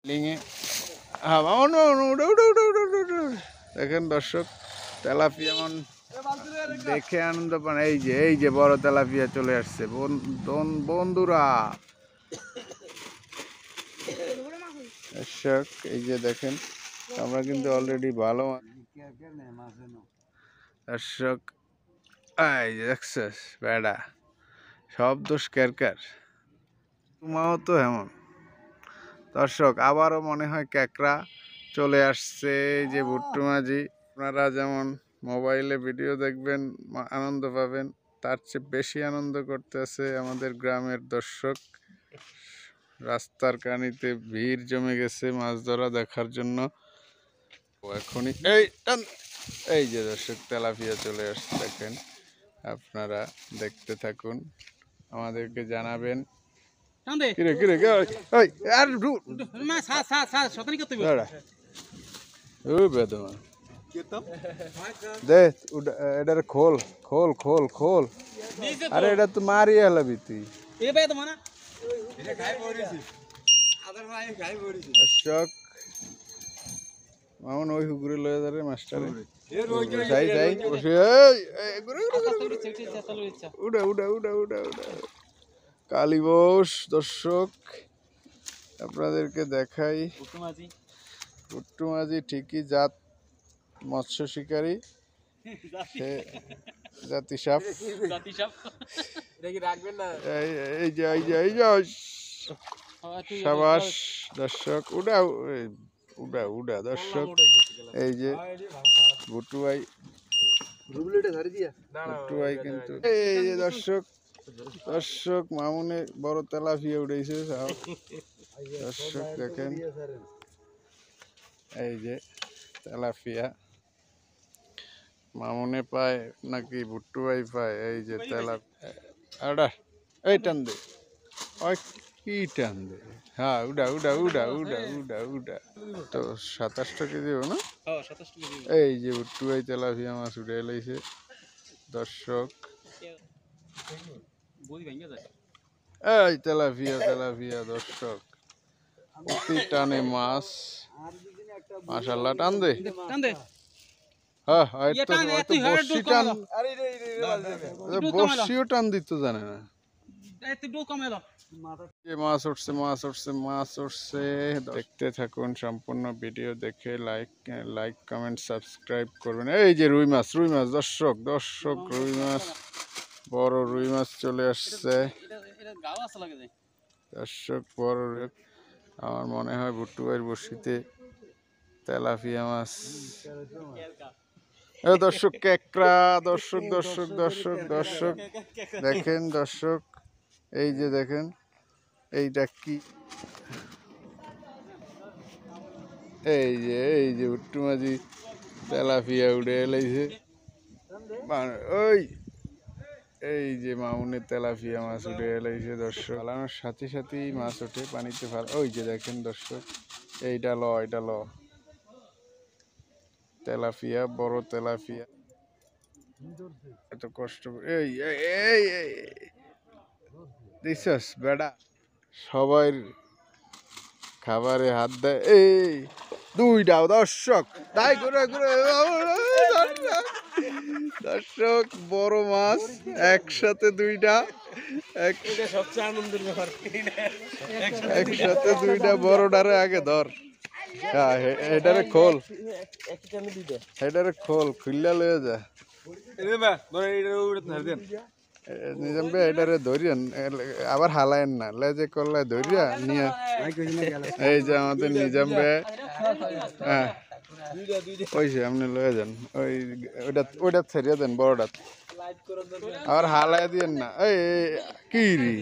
লিঙে হ্যাঁ দেখেন দর্শক তেলাপিয়া মন দেখে আনন্দ পান। এই যে বড় তেলাপিয়া চলে আসছে বন্ধুরা। দর্শক এই যে দেখেন আমরা কিন্তু অলরেডি ভালো দর্শক এই যে দেখছিস বেড়া সব দোষ কেরকার তোমাও তো এমন। দর্শক আবারও মনে হয় ক্যাকড়া চলে আসছে যে ভুট্টু মাঝি। আপনারা যেমন মোবাইলে ভিডিও দেখবেন আনন্দ পাবেন, তার চেয়ে বেশি আনন্দ করতেছে আমাদের গ্রামের দর্শক। রাস্তার কানিতে ভিড় জমে গেছে মাছ ধরা দেখার জন্য। এখনই এই যে দর্শক তেলাপিয়া চলে আসছে দেখেন। আপনারা দেখতে থাকুন, আমাদেরকে জানাবেন। খোল খোল খোল খোল আরে এটা তো মারিয়ে হেলাবি তুই। দর্শক মামুন ওই হুগুরে লয়ে যাবে মাস্টারে যাই যাই বসে উড়া উড়া উড়া উড়া উড়া কালীবস। দর্শক আপনাদেরকে দেখাই ভুট্টু মাঝি ঠিকই জাত মৎস্য শিকারী, সে জাতি সাপ। এই যে এই যে এই যে সাবাস দর্শক উড়া উড়া উড়া। দর্শক এই যে ভুট্টু ভাই কিন্তু এই যে দর্শক দর্শক মামুনে বড় তেলাপিয়া উঠেছে। দর্শক দেখেন এই যে তেলাপিয়া মামুনে পায় নাকি ভুট্টু ভাই পায়। এই যে তেলাপিয়া এই টান দে কি টান দে হ্যাঁ উডা উডা উডা উডা উডা উডা। তো 27 কেজি হবে না? এই যে ভুট্টু ভাই তেলাপিয়া মাছ উঠে এলাইছে দর্শক। এই তেলাপিয়া তেলাপিয়া দর্শক প্রতি টানে মাছ মাশাআল্লাহ। টান দে বর্ষিও টান দিতে জানে না। মাছ উঠছে মাছ উঠছে মাছ উঠছে। দেখতে থাকুন সম্পূর্ণ ভিডিও দেখে লাইক কমেন্ট সাবস্ক্রাইব করবেন। এই যে রুই মাছ দর্শক দর্শক রুই মাছ বড় রুই মাছ চলে আসছে দর্শক বড়। আমার মনে হয় ভুট্টু ভাইয়ের বড়শিতে তেলাপিয়া মাছ। দর্শক ক্যাকড়া দর্শক দর্শক দর্শক দর্শক দেখেন দর্শক এই যে দেখেন এইটা কি এই যে ভুট্টু মাঝি তেলাপিয়া উড়ে এলাইছে। ওই এই যে মামুনের তেলাপিয়া মাছ উঠে এলাইছে দর্শক। পালানোর সাথে সাথেই মাছ ওঠে পানিতে ভালো। ওই যে দেখেন দর্শক এইটা এটা ল তেলাপিয়া বড় তেলাপিয়া এত কষ্ট এই এই দিছস বেড়া সবাই খাবারে হাত দেয়। এই দুইটাও দর্শক তাই করে করে দর্শক বড় মাছ একসাথে দুইটা সবচেয়ে আনন্দের ব্যাপার একসাথে দুইটা বড়টারে আগে ধর এটারে খোল এটারে খোল খুললা লয়ে যা নিজাম ভাই এটারে ধরিয়েন আবার হালায়েন না লেজে করলে ধরিয়া নিয়ে এই যে আমাদের নিজাম ভাই হ্যাঁ ওইছে আপনি লয়ে যান ওইটা ছেড়িয়ে দেন বড়টা আবার হালায় দিয়েন না। এই কি রি